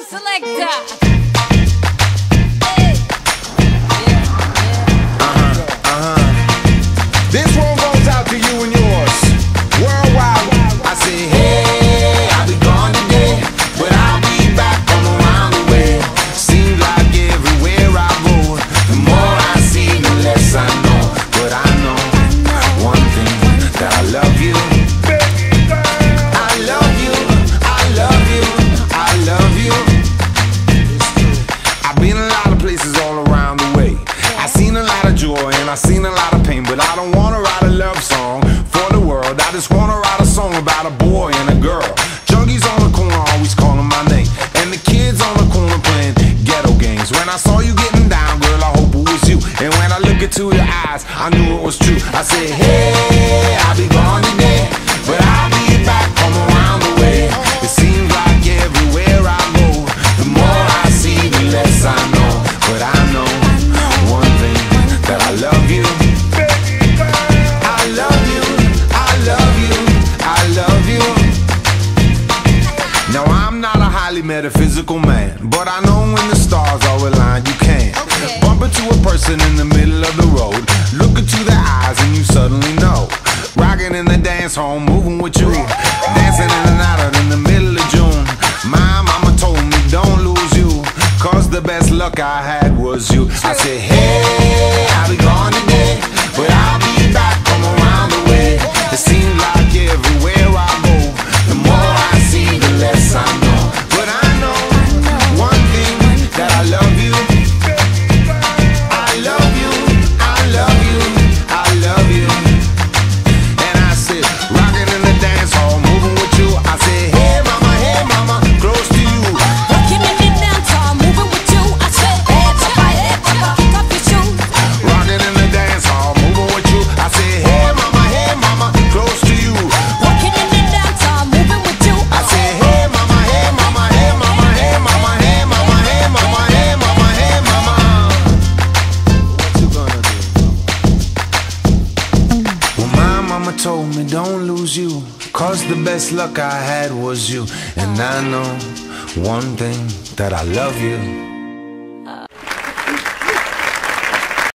Selector. This one goes out to you and yours worldwide. I say, hey, I'll be gone today, but I'll be back from around the way. Seems like everywhere I go, the more I see, the less I know. But I know one thing, that I love you. I love you, I love you, I love you. I've been a lot of places all around the way. I've seen a lot of joy and I've seen a lot of pain, but I don't wanna write a love song for the world. I just wanna write a song about a boy and a girl. Junkies on the corner always calling my name, and the kids on the corner playing ghetto games. When I saw you getting down, girl, I hope it was you. And when I look into your eyes, I knew it was true. I said, hey, I'll be gone today, but I'll be back from around the way. It seems like everywhere I go, the more I see, the less I know. But I know one thing, that I love you. I love you, I love you, I love you. Now I'm not a highly metaphysical man, but I know when the stars are aligned, you can bump into a person in the middle of the road, look into their eyes and you suddenly know. Rocking in the dance hall, moving with you, dancing in and out in the middle of June. My mama told me don't lose you, cause the best luck I had was you. I said, hey, I'll be gone today, but I'll be back from around the way. It seems like everywhere I go, the more I see, the less I know. But I know one thing, that I love you. I love you, I love you, I love you. And I said, rocking in the dance hall, moving with you. I said, hey mama, close to you. Rocking in the dance hall, moving with you. I said, hey papa, kick off your shoes. Rocking in the dance hall, moving with you. I said, hey mama, close to you. Rocking in the dance hall, moving with you. I said, hey mama, hey mama, hey mama, hey mama, hey mama, hey mama, hey mama, hey mama. What you gonna do? Well, my mama told me don't lose you, cause the best luck I had was you. And I know one thing, that I love you.